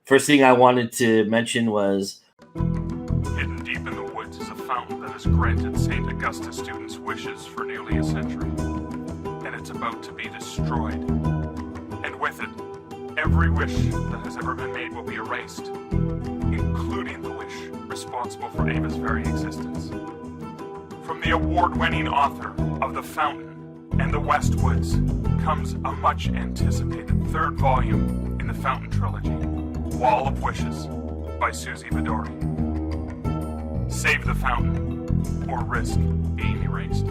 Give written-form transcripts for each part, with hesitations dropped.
first thing I wanted to mention was hidden deep in the woods is a fountain that has granted St. Augustus students wishes for nearly a century, and it's about to be destroyed. And with it, every wish that has ever been made will be erased, including the wish responsible for Ava's very existence. From the award-winning author of The Fountain and the Westwoods comes a much-anticipated third volume in the Fountain trilogy, Wall of Wishes by Suzy Vadori. Save the fountain, or risk being erased.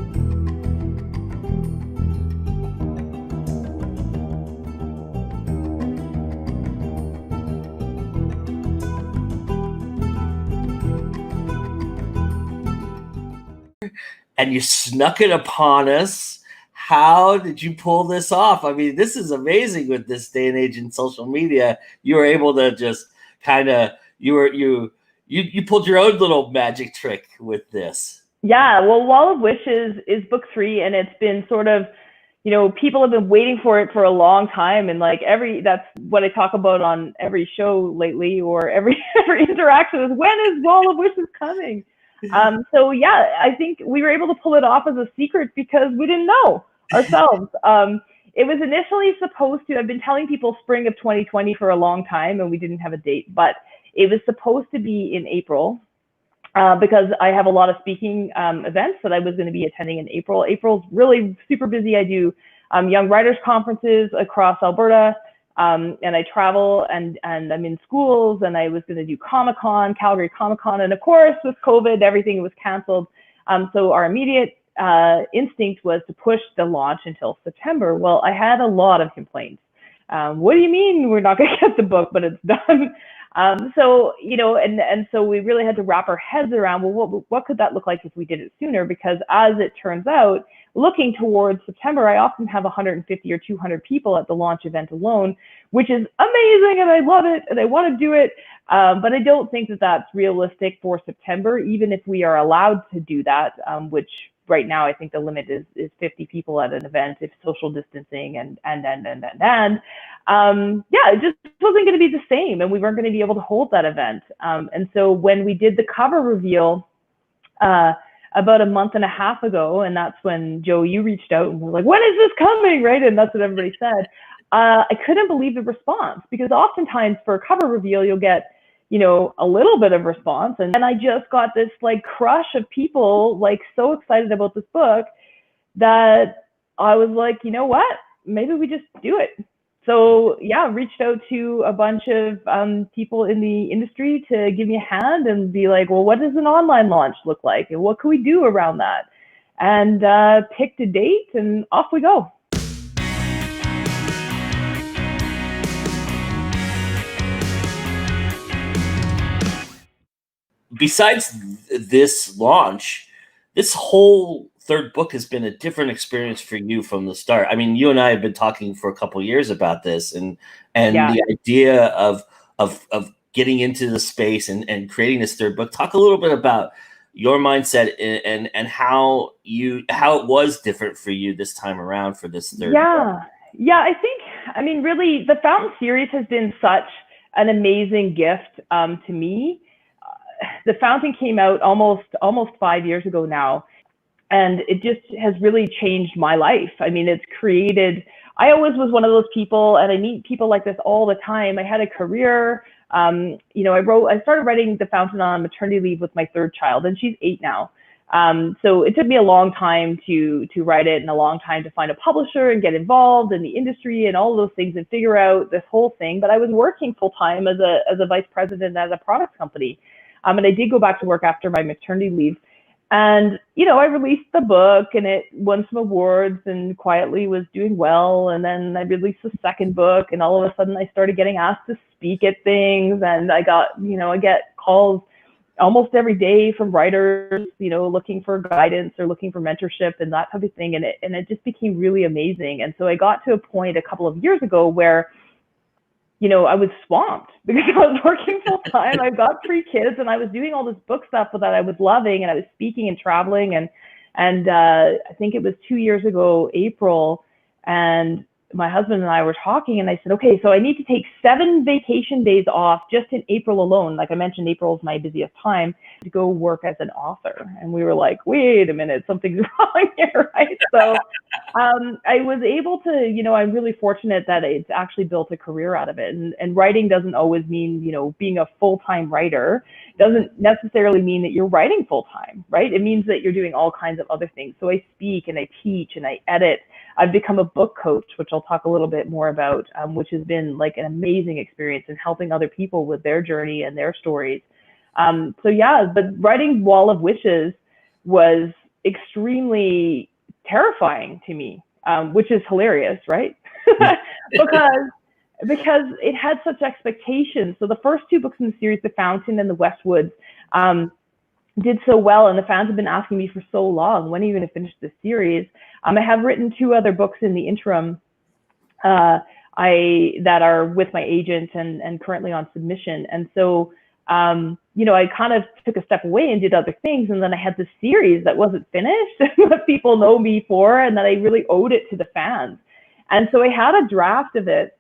and you snuck it upon us. How did you pull this off? I mean, this is amazing with this day and age in social media. You were able to just kind of, you pulled your own little magic trick with this. Yeah, well, Wall of Wishes is book 3, and it's been sort of, you know, people have been waiting for it for a long time, and like that's what I talk about on every show lately, or every interaction is, when is Wall of Wishes coming? So yeah, I think we were able to pull it off as a secret because we didn't know ourselves. It was initially supposed to, I've been telling people spring of 2020 for a long time, and we didn't have a date, but it was supposed to be in April. Because I have a lot of speaking events that I was going to be attending in April. April's really super busy. I do young writers conferences across Alberta, and I travel and I'm in schools, and I was going to do Comic-Con, Calgary Comic-Con, and of course with COVID, everything was canceled. So our immediate instinct was to push the launch until September. Well, I had a lot of complaints. What do you mean we're not going to get the book, but it's done? So, you know, and so we really had to wrap our heads around, well, what could that look like if we did it sooner? Because as it turns out, looking towards September, I often have 150 or 200 people at the launch event alone, which is amazing, and I love it, and I want to do it. But I don't think that that's realistic for September, even if we are allowed to do that, which right now I think the limit is 50 people at an event, if social distancing yeah, it just wasn't going to be the same, and we weren't going to be able to hold that event. And so when we did the cover reveal about a month and a half ago, and that's when, Joe, you reached out and were like, when is this coming, right? And that's what everybody said. I couldn't believe the response, because oftentimes for a cover reveal, you'll get, you know, a little bit of response. And then I just got this like crush of people like so excited about this book that I was like, you know what, maybe we just do it. So yeah, reached out to a bunch of people in the industry to give me a hand and be like, well, what does an online launch look like? And what can we do around that? And picked a date, and off we go. Besides this launch, this whole third book has been a different experience for you from the start. I mean, you and I have been talking for a couple of years about this, and yeah, the idea of getting into the space and creating this third book. Talk a little bit about your mindset and how it was different for you this time around for this third book. Yeah, I think, I mean, really, the Fountain series has been such an amazing gift to me. The Fountain came out almost 5 years ago now, and it just has really changed my life. I mean, it's created, I always was one of those people, and I meet people like this all the time. I had a career, you know, I started writing The Fountain on maternity leave with my third child, and she's 8 now. So it took me a long time to write it, and a long time to find a publisher and get involved in the industry and all of those things and figure out this whole thing. But I was working full time as a vice president at a product company. And I did go back to work after my maternity leave. And, you know, I released the book, and it won some awards and quietly was doing well. And then I released the second book, and all of a sudden I started getting asked to speak at things. And I got, you know, I get calls almost every day from writers, you know, looking for guidance or looking for mentorship and that type of thing. And it just became really amazing. And so I got to a point a couple of years ago where, you know, I was swamped because I was working full time. I've got 3 kids, and I was doing all this book stuff that I was loving, and I was speaking and traveling. And I think it was 2 years ago, April, and my husband and I were talking, and I said, okay, so I need to take 7 vacation days off just in April alone. Like I mentioned, April is my busiest time to go work as an author. And we were like, wait a minute, something's wrong here, right? So I was able to, I'm really fortunate that it's actually built a career out of it. And writing doesn't always mean, being a full-time writer doesn't necessarily mean that you're writing full-time, right? It means that you're doing all kinds of other things. So I speak and I teach and I edit. I've become a book coach, which I'll talk a little bit more about, which has been like an amazing experience in helping other people with their journey and their stories. So yeah, but writing Wall of Wishes was extremely terrifying to me, which is hilarious, right? because it had such expectations. So the first 2 books in the series, The Fountain and The Westwoods, did so well, and the fans have been asking me for so long, when are you going to finish this series? I have written 2 other books in the interim that are with my agent and currently on submission. And so, I kind of took a step away and did other things. And then I had this series that wasn't finished that people know me for, and that I really owed it to the fans. And so I had a draft of it,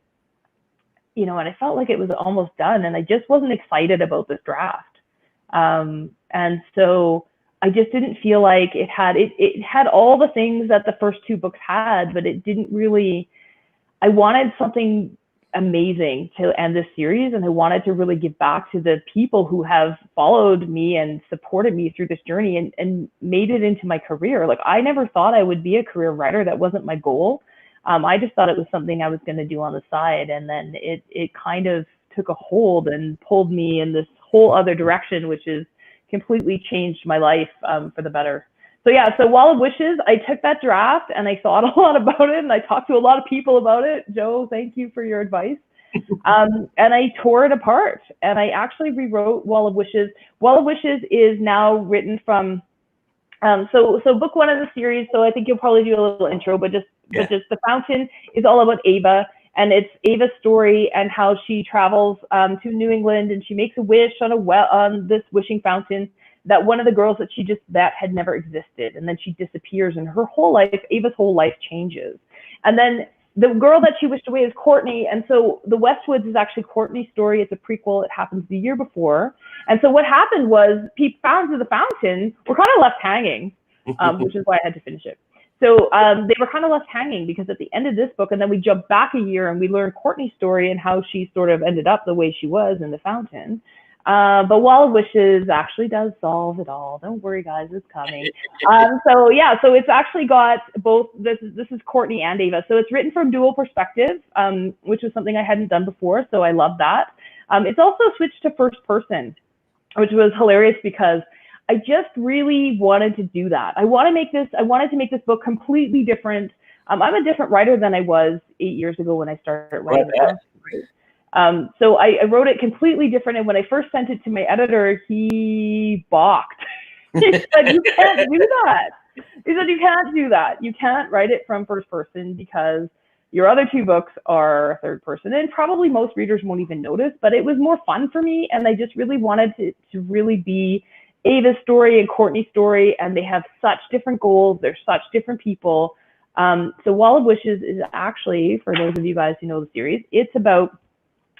and I felt like it was almost done, and I just wasn't excited about this draft. And so I just didn't feel like it had all the things that the first 2 books had, but it didn't really, I wanted something amazing to end this series, and I wanted to really give back to the people who have followed me and supported me through this journey and made it into my career. Like, I never thought I would be a career writer. That wasn't my goal. I just thought it was something I was going to do on the side, and then it kind of took a hold and pulled me in this whole other direction, which is completely changed my life for the better. So yeah, so Wall of Wishes, I took that draft and I thought a lot about it, and I talked to a lot of people about it. Joe, thank you for your advice. And I tore it apart, and I actually rewrote Wall of Wishes. Wall of Wishes is now written from, so book 1 of the series, so I think you'll probably do a little intro, but just The Fountain is all about Ava. And it's Ava's story and how she travels to New England, and she makes a wish on this wishing fountain that one of the girls that she just met had never existed. And then she disappears, and her whole life, Ava's whole life changes. And then the girl that she wished away is Courtney. And so The Westwoods is actually Courtney's story. It's a prequel. It happens the year before. And so what happened was fans of the fountain were kind of left hanging, which is why I had to finish it. So they were kind of left hanging, because at the end of this book, and then we jump back a year and we learn Courtney's story and how she sort of ended up the way she was in the fountain. But Wall of Wishes actually does solve it all. Don't worry, guys, it's coming. So yeah, so it's actually got both, this is Courtney and Ava. So it's written from dual perspective, which was something I hadn't done before. So I love that. It's also switched to first person, which was hilarious because I just really wanted to do that. I wanted to make this book completely different. I'm a different writer than I was 8 years ago when I started writing. So I wrote it completely different. And when I first sent it to my editor, he balked. He said, you can't do that. He said, you can't do that. You can't write it from first person because your other 2 books are third person. And probably most readers won't even notice, but it was more fun for me. And I just really wanted to really be Ava's story and Courtney's story, and they have such different goals. They're such different people. So Wall of Wishes is actually, for those of you guys who know the series, it's about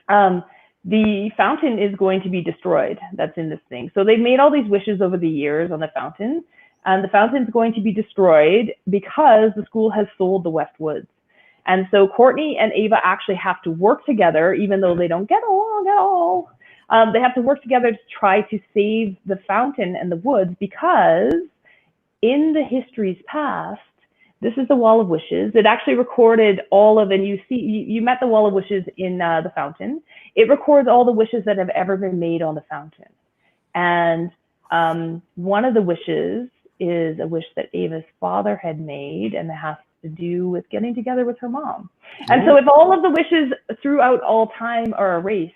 the fountain is going to be destroyed. That's in this thing. So they've made all these wishes over the years on the fountain, and the fountain is going to be destroyed because the school has sold the Westwoods. And so Courtney and Ava actually have to work together, even though they don't get along at all. They have to work together to try to save the fountain and the woods, because in the history's past, this is the Wall of Wishes. It actually recorded all of, and you met the Wall of Wishes in the fountain. It records all the wishes that have ever been made on the fountain. And one of the wishes is a wish that Ava's father had made, and it has to do with getting together with her mom. And so if all of the wishes throughout all time are erased,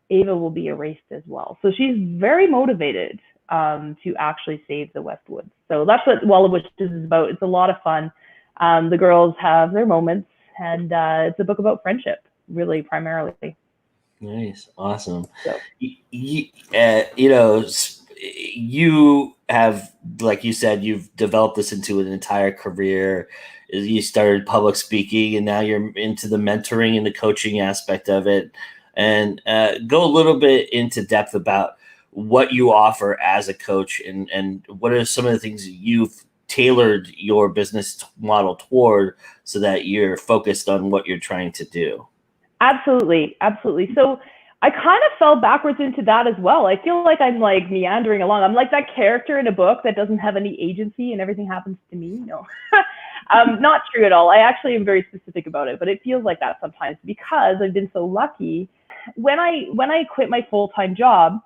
Ava will be erased as well. So she's very motivated to actually save the Westwoods. So that's what Wall of Wishes is about. It's a lot of fun. The girls have their moments, and it's a book about friendship, really, primarily. Nice, awesome. So. You have, like you said, you've developed this into an entire career. You started public speaking, and now you're into the mentoring and the coaching aspect of it. And go a little bit into depth about what you offer as a coach, and what are some of the things you've tailored your business model toward so that you're focused on what you're trying to do. Absolutely. Absolutely. So I kind of fell backwards into that as well. I feel like I'm like meandering along. I'm like that character in a book that doesn't have any agency and everything happens to me. No, not true at all. I actually am very specific about it, but it feels like that sometimes because I've been so lucky. When I quit my full-time job,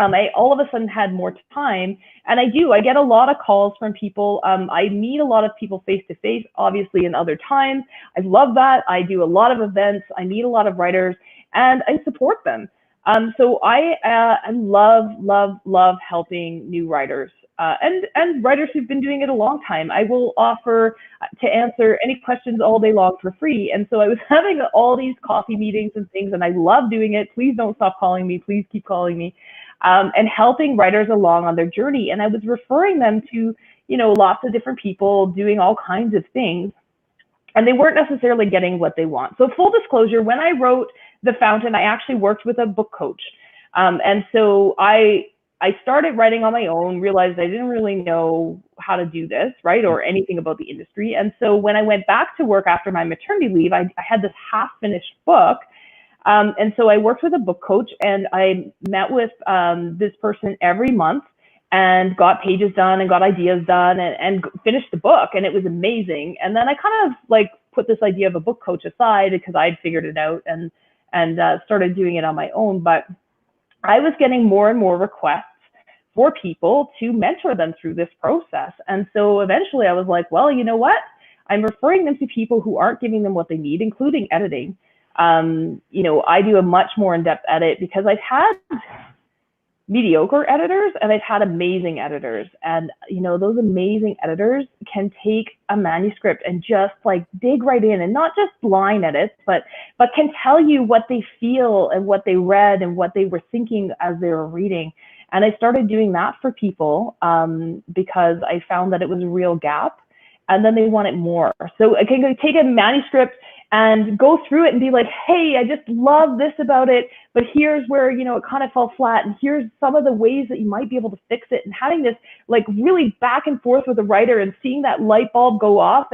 I all of a sudden had more time, and I get a lot of calls from people. I meet a lot of people face to face, obviously, in other times. I love that. I do a lot of events. I meet a lot of writers, and I support them. So I love helping new writers and writers who've been doing it a long time. I will offer to answer any questions all day long for free. And so I was having all these coffee meetings and things, and I love doing it. Please don't stop calling me. Please keep calling me. And helping writers along on their journey. And I was referring them to, lots of different people doing all kinds of things. And they weren't necessarily getting what they want. So full disclosure, when I wrote The Fountain, I actually worked with a book coach. And so I started writing on my own, realized I didn't really know how to do this, right, or anything about the industry. And so when I went back to work after my maternity leave, I had this half-finished book. And so I worked with a book coach, and I met with this person every month and got pages done and got ideas done and finished the book. And it was amazing. And then I kind of like put this idea of a book coach aside because I'd figured it out and started doing it on my own. But I was getting more and more requests for people to mentor them through this process. And so eventually I was like, well, you know what? I'm referring them to people who aren't giving them what they need, including editing. I do a much more in-depth edit because I've had mediocre editors and I've had amazing editors. And, those amazing editors can take a manuscript and just like dig right in, and not just line edits, but can tell you what they feel and what they read and what they were thinking as they were reading. And I started doing that for people because I found that it was a real gap, and then they wanted more. So I can take a manuscript and go through it and be like, hey, I just love this about it, but here's where, it kind of fell flat, and here's some of the ways that you might be able to fix it, and having this like really back and forth with the writer and seeing that light bulb go off,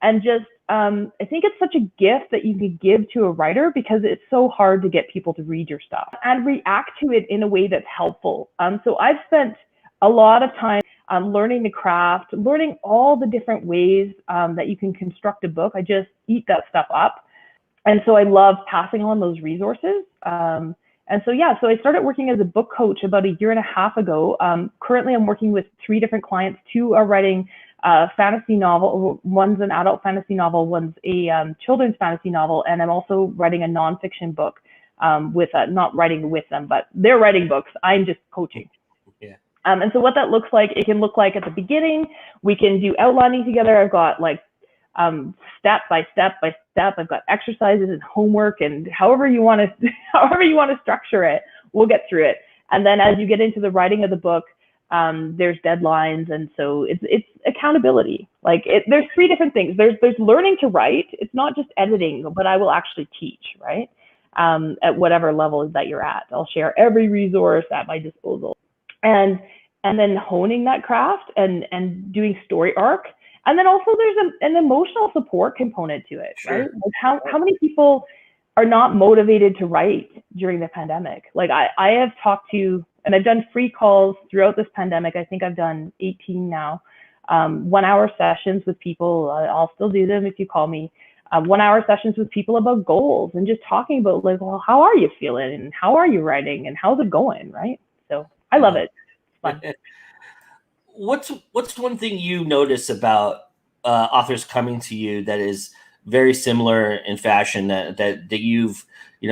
and just, I think it's such a gift that you can give to a writer because it's so hard to get people to read your stuff and react to it in a way that's helpful. So I've spent a lot of time learning the craft, learning all the different ways that you can construct a book. I just eat that stuff up. And so I love passing on those resources. So I started working as a book coach about a year and a half ago. Currently, I'm working with 3 different clients. 2 are writing fantasy novel. One's an adult fantasy novel, one's a children's fantasy novel, and I'm also writing a nonfiction book not writing with them, but they're writing books. I'm just coaching. And so what that looks like, it can look like at the beginning, we can do outlining together. I've got like step by step. I've got exercises and homework, and however you want to structure it, we'll get through it. And then as you get into the writing of the book, there's deadlines, and so it's accountability. Like there's 3 different things. There's learning to write. It's not just editing, but I will actually teach, right? At whatever level that you're at. I'll share every resource at my disposal. And then honing that craft and doing story arc. And then also there's an emotional support component to it, right? Like how many people are not motivated to write during the pandemic? Like I have talked to, and I've done free calls throughout this pandemic. I think I've done 18 now, 1-hour sessions with people. I'll still do them if you call me. 1-hour sessions with people about goals and just talking about like, well, how are you feeling and how are you writing and how's it going, right? So I love it. It's fun. What's one thing you notice about authors coming to you that is very similar in fashion that you've,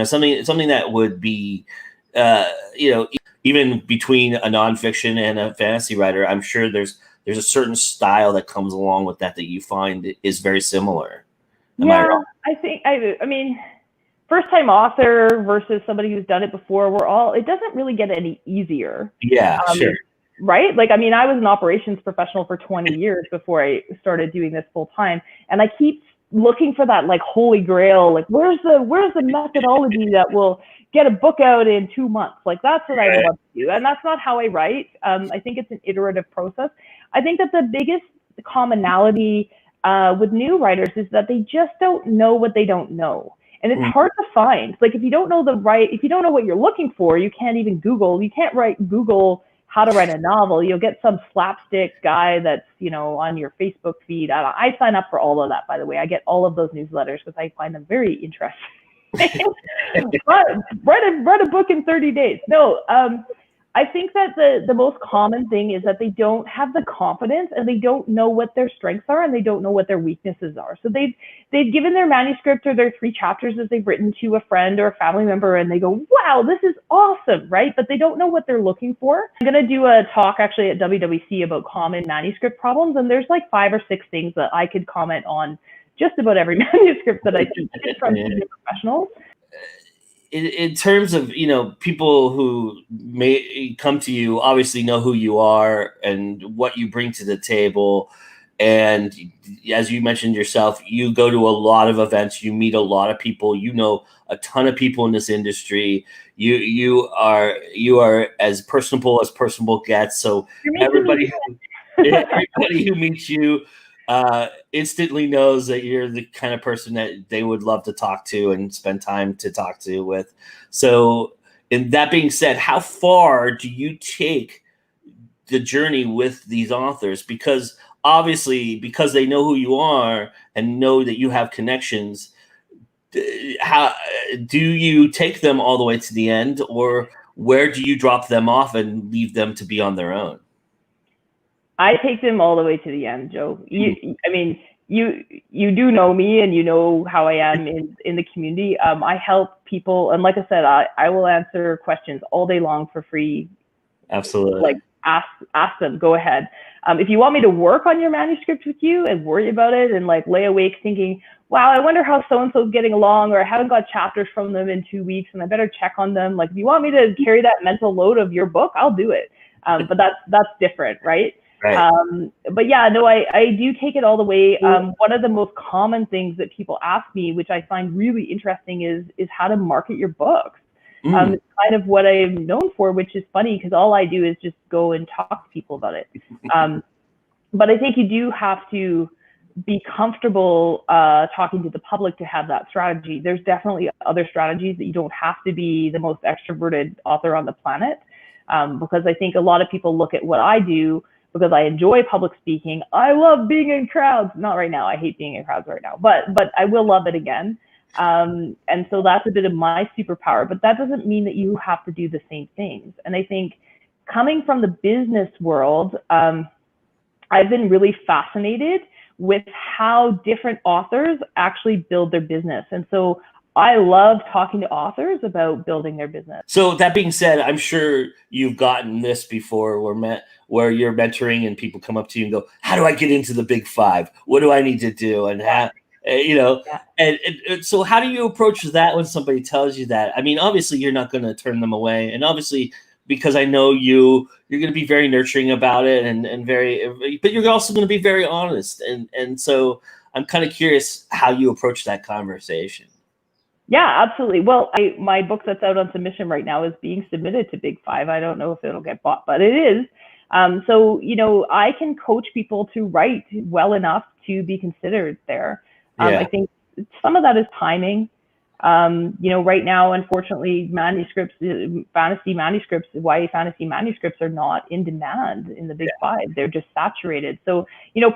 something that would be, even between a nonfiction and a fantasy writer, I'm sure there's a certain style that comes along with that you find is very similar. Am I wrong? I mean, first-time author versus somebody who's done it before, it doesn't really get any easier. Yeah, sure. right? Like, I mean, I was an operations professional for 20 years before I started doing this full time. And I keep looking for that like holy grail, like where's the methodology that will get a book out in 2 months? Like that's what I would love to do. And that's not how I write. I think it's an iterative process. I think that the biggest commonality with new writers is that they just don't know what they don't know. And it's hard to find. Like if you don't know if you don't know what you're looking for, you can't even Google. You can't Google how to write a novel. You'll get some slapstick guy that's, you know, on your Facebook feed. I sign up for all of that, by the way. I get all of those newsletters because I find them very interesting. write a book in 30 days. No, I think that the most common thing is that they don't have the confidence and they don't know what their strengths are and they don't know what their weaknesses are. So they've given their manuscript or their 3 chapters that they've written to a friend or a family member and they go, wow, this is awesome, right? But they don't know what they're looking for. I'm going to do a talk actually at WWC about common manuscript problems, and there's like 5 or 6 things that I could comment on just about every manuscript that I teach from senior professionals. In terms of, you know, people who may come to you, obviously know who you are and what you bring to the table. And as you mentioned yourself, you go to a lot of events, you meet a lot of people, you know a ton of people in this industry. You are as personable gets. So everybody who meets you instantly knows that you're the kind of person that they would love to talk to and spend time to talk to with. So, in that being said, how far do you take the journey with these authors? Because obviously, because they know who you are and know that you have connections, how do you take them all the way to the end, or where do you drop them off and leave them to be on their own? I take them all the way to the end, Joe. I mean, you do know me and you know how I am in the community. I help people. And like I said, I will answer questions all day long for free. Absolutely. Like ask them, go ahead. If you want me to work on your manuscript with you and worry about it and like lay awake thinking, wow, I wonder how so-and-so's getting along, or I haven't got chapters from them in 2 weeks and I better check on them. Like if you want me to carry that mental load of your book, I'll do it. But that's different, right? Right. But yeah, no, I do take it all the way. One of the most common things that people ask me, which I find really interesting, is how to market your books. It's kind of what I'm known for, which is funny because all I do is just go and talk to people about it. But I think you do have to be comfortable talking to the public to have that strategy. There's definitely other strategies that you don't have to be the most extroverted author on the planet, because I think a lot of people look at what I do because I enjoy public speaking. I love being in crowds. Not right now. I hate being in crowds right now, but I will love it again. And so that's a bit of my superpower, but that doesn't mean that you have to do the same things. And I think coming from the business world, I've been really fascinated with how different authors actually build their business. And so I love talking to authors about building their business. So that being said, I'm sure you've gotten this before where you're mentoring and people come up to you and go, how do I get into the big 5? What do I need to do? And and so how do you approach that when somebody tells you that? I mean, obviously you're not going to turn them away. And obviously, because I know you're going to be very nurturing about it but you're also going to be very honest. And so I'm kind of curious how you approach that conversation. Yeah, absolutely. Well, my book that's out on submission right now is being submitted to Big 5. I don't know if it'll get bought, but it is. So, I can coach people to write well enough to be considered there. I think some of that is timing. Right now, unfortunately, fantasy manuscripts, YA fantasy manuscripts are not in demand in the Big 5. They're just saturated. So,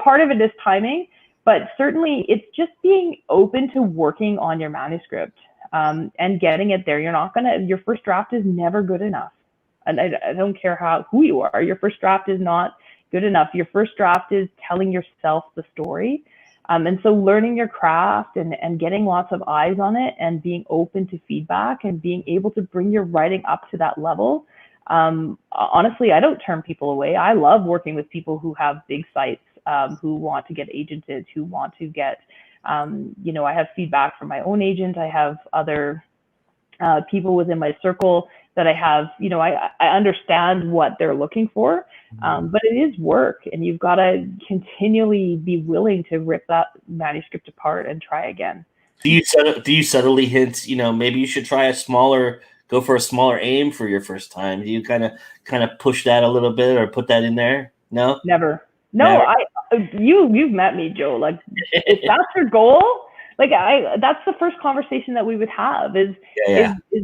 part of it is timing. But certainly it's just being open to working on your manuscript and getting it there. Your first draft is never good enough. And I don't care who you are. Your first draft is not good enough. Your first draft is telling yourself the story. And so learning your craft and getting lots of eyes on it and being open to feedback and being able to bring your writing up to that level. Honestly, I don't turn people away. I love working with people who have big sites. Who want to get agented, who want to get, I have feedback from my own agent. I have other people within my circle that I have, I understand what they're looking for, but it is work, and you've got to continually be willing to rip that manuscript apart and try again. Do you subtly hint, maybe you should try go for a smaller aim for your first time? Do you kind of push that a little bit or put that in there? No? Never. No, you've met me, Joe. Like, if that's your goal, like that's the first conversation that we would have is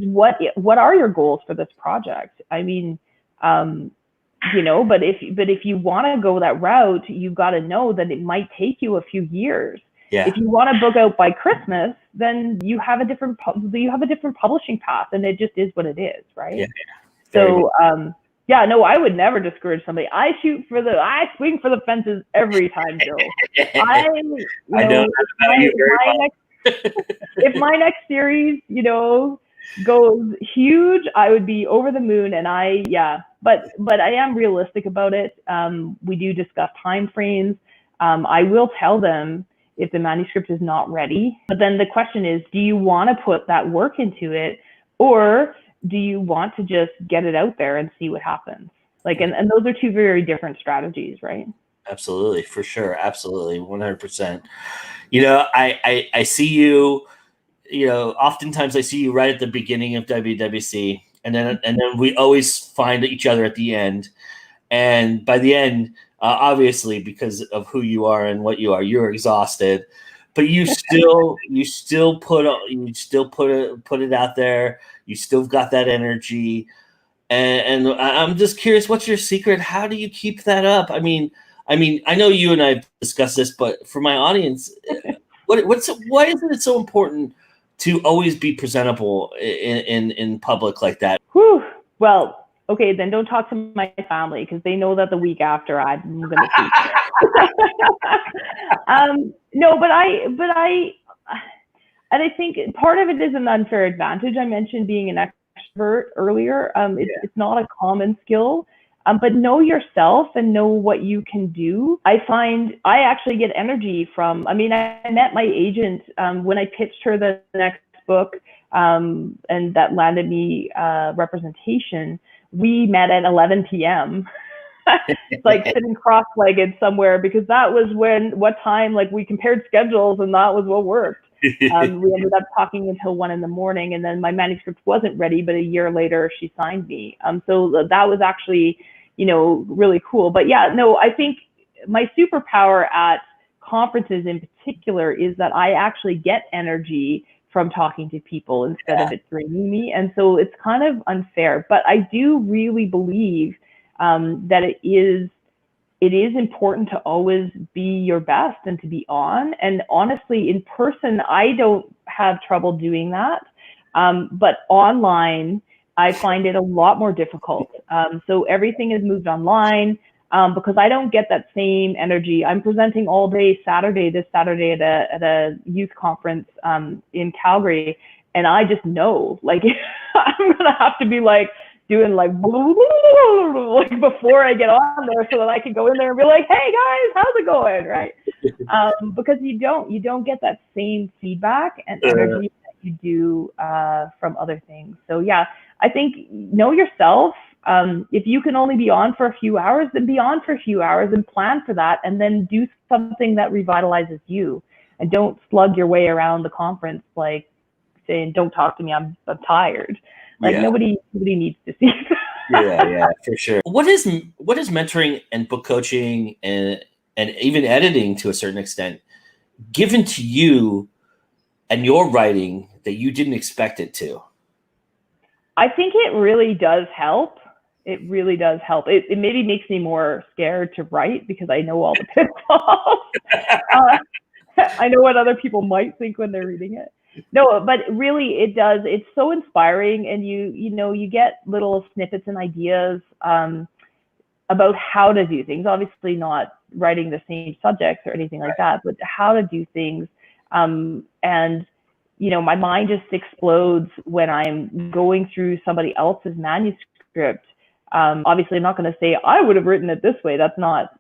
what are your goals for this project? I mean, but if you want to go that route, you've got to know that it might take you a few years. Yeah. If you want to book out by Christmas, then you have a different publishing path, and it just is what it is, right? Yeah. So, I would never discourage somebody. I swing for the fences every time, Joe. I know if my next series, goes huge, I would be over the moon. And but I am realistic about it. We do discuss time frames. I will tell them if the manuscript is not ready. But then the question is, do you want to put that work into it, or do you want to just get it out there and see what happens? Like, and those are two very different strategies, right? Absolutely, for sure. Absolutely, 100%. I see you, oftentimes I see you right at the beginning of WWC, and then we always find each other at the end. And by the end, obviously, because of who you are and what you are, you're exhausted, but you still put it out there. You still got that energy, and I'm just curious, what's your secret? How do you keep that up? I mean, I know you and I've discussed this, but for my audience, why isn't it so important to always be presentable in public like that? Whew. Well, okay, then don't talk to my family, because they know that the week after I'm going to teach. No, but I think part of it is an unfair advantage. I mentioned being an extrovert earlier. It's not a common skill, but know yourself and know what you can do. I find I actually get energy from, I met my agent when I pitched her the next book, and that landed me representation. We met at 11 p.m. like sitting cross-legged somewhere, because that was what time, like, we compared schedules, and that was what worked. We ended up talking until 1 a.m, and then my manuscript wasn't ready, but a year later she signed me. So that was actually, really cool. But I think my superpower at conferences in particular is that I actually get energy from talking to people instead of it draining me. And so it's kind of unfair, but I do really believe that it is important to always be your best and to be on. And honestly, in person, I don't have trouble doing that. But online, I find it a lot more difficult. So everything is moved online. Because I don't get that same energy. I'm presenting all day this Saturday at a youth conference in Calgary, and I just know, like, I'm gonna have to be like doing like before I get on there, so that I can go in there and be like, hey guys, how's it going, right? Because you don't get that same feedback and energy that you do from other things. So I think know yourself. If you can only be on for a few hours, then be on for a few hours and plan for that, and then do something that revitalizes you, and don't slug your way around the conference like saying, don't talk to me, I'm tired. Like, nobody needs to see that. Yeah, for sure. What is mentoring and book coaching and even editing, to a certain extent, given to you and your writing that you didn't expect it to? I think it really does help. It really does help. It maybe makes me more scared to write, because I know all the pitfalls. I know what other people might think when they're reading it. No, but really it does. It's so inspiring, and you get little snippets and ideas about how to do things. Obviously not writing the same subjects or anything like that, but how to do things. And my mind just explodes when I'm going through somebody else's manuscript. Obviously, I'm not going to say I would have written it this way. That's not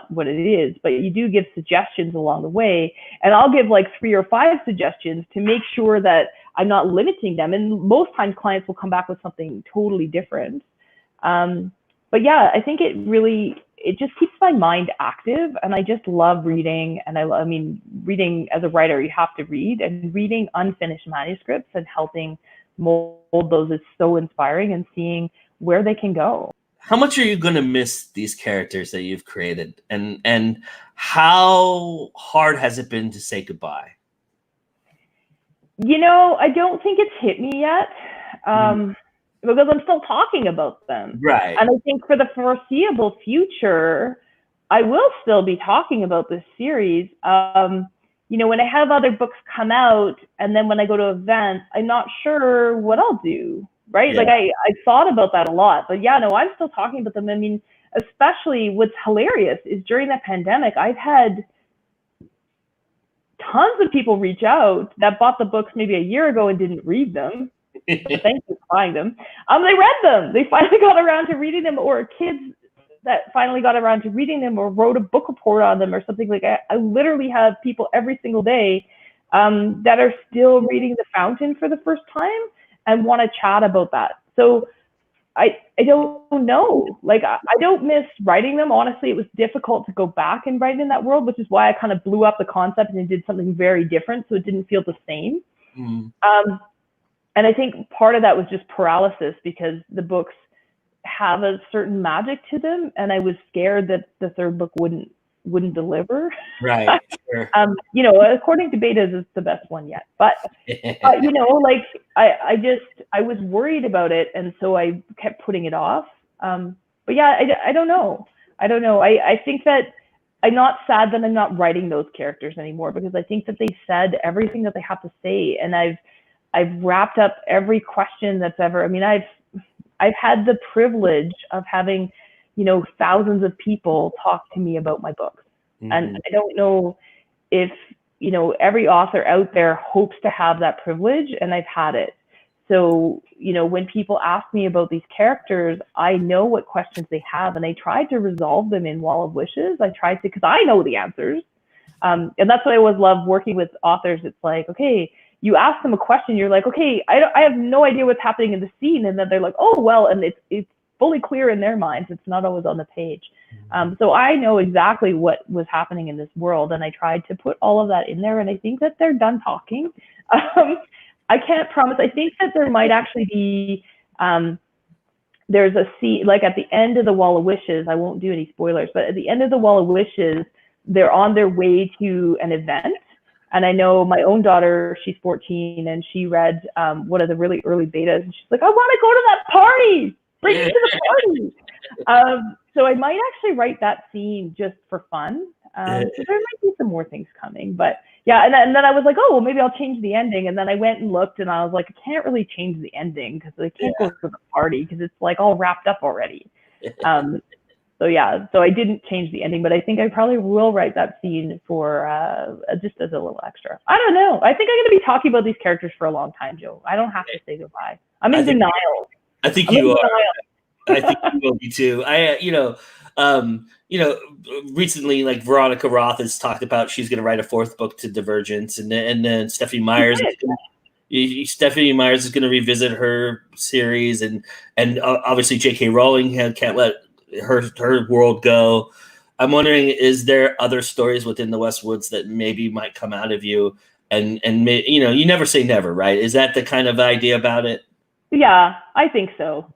what it is. But you do give suggestions along the way, and I'll give like 3 or 5 suggestions to make sure that I'm not limiting them. And most times clients will come back with something totally different. But yeah, I think it just keeps my mind active, and I just love reading. And I mean, reading as a writer, you have to read, and reading unfinished manuscripts and helping mold those is so inspiring, and seeing where they can go. How much are you going to miss these characters that you've created, and how hard has it been to say goodbye? I don't think it's hit me yet. Because I'm still talking about them. Right. And I think for the foreseeable future, I will still be talking about this series. When I have other books come out, and then when I go to events, I'm not sure what I'll do, right? Yeah. Like I thought about that a lot, but yeah, no, I'm still talking about them. I mean, especially what's hilarious is during the pandemic, I've had tons of people reach out that bought the books maybe a year ago and didn't read them. Thank you for buying them. They read them. They finally got around to reading them, or kids that finally got around to reading them, or wrote a book report on them, or something like that. I literally have people every single day that are still reading The Fountain for the first time and want to chat about that. So I don't know. Like, I don't miss writing them. Honestly, it was difficult to go back and write in that world, which is why I kind of blew up the concept and did something very different, so it didn't feel the same. And I think part of that was just paralysis, because the books have a certain magic to them, and I was scared that the third book wouldn't deliver. Right. Sure. According to betas, it's the best one yet. But like I was worried about it, and so I kept putting it off. But yeah, I don't know. I think that I'm not sad that I'm not writing those characters anymore, because I think that they said everything that they have to say, and I've wrapped up every question that's ever. I mean, I've had the privilege of having, thousands of people talk to me about my books. And I don't know if, every author out there hopes to have that privilege, and I've had it. So, when people ask me about these characters, I know what questions they have, and I tried to resolve them in Wall of Wishes. Because I know the answers. And that's what I always love working with authors. It's like, okay, you ask them a question, you're like, okay, I have no idea what's happening in the scene. And then they're like, oh, well, and it's fully clear in their minds. It's not always on the page. So I know exactly what was happening in this world. And I tried to put all of that in there. And I think that they're done talking. I can't promise. I think that there might actually be, there's a scene, like at the end of the Wall of Wishes, I won't do any spoilers, but at the end of the Wall of Wishes, they're on their way to an event. And I know my own daughter, she's 14, and she read one of the really early betas, and she's like, I want to go to that party. Bring me to the party. So I might actually write that scene just for fun. So there might be some more things coming. But yeah, and then I was like, oh, well, maybe I'll change the ending. And then I went and looked, and I was like, I can't really change the ending, because I can't go to the party, because it's like all wrapped up already. So yeah, so I didn't change the ending, but I think I probably will write that scene for just as a little extra. I don't know. I think I'm going to be talking about these characters for a long time, Joe. I don't have to say goodbye. I'm in denial. I think you are. I think you will be too. Recently, like Veronica Roth has talked about she's going to write a fourth book to Divergence, and then Stephanie Myers. Stephanie Myers is going to revisit her series, and obviously J.K. Rowling can't let her world go. I'm wondering, is there other stories within the Westwoods that maybe might come out of you? And you never say never, right? Is that the kind of idea about it? Yeah, I think so.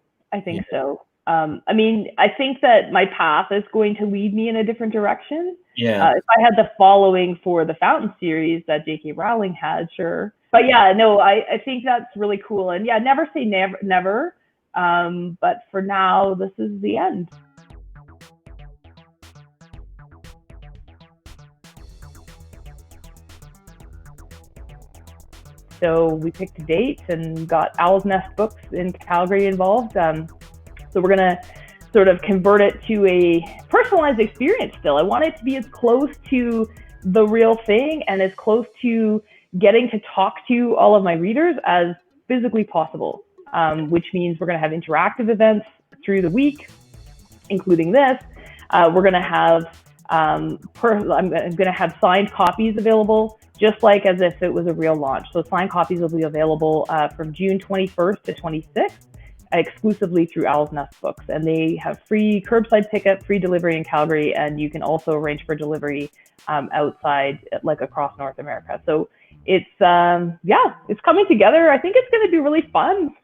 So. I mean, I think that my path is going to lead me in a different direction. Yeah. If I had the following for the Fountain series that J.K. Rowling had, sure. But yeah, no, I think that's really cool. And yeah, never say never. But for now, this is the end. So we picked a date and got Owl's Nest Books in Calgary involved. So we're going to sort of convert it to a personalized experience still. I want it to be as close to the real thing and as close to getting to talk to all of my readers as physically possible, which means we're going to have interactive events through the week, including this. We're going to have I'm going to have signed copies available just like as if it was a real launch. So signed copies will be available from June 21st to 26th, exclusively through Owl's Nest Books. And they have free curbside pickup, free delivery in Calgary, and you can also arrange for delivery outside, like across North America. So it's, it's coming together. I think it's going to be really fun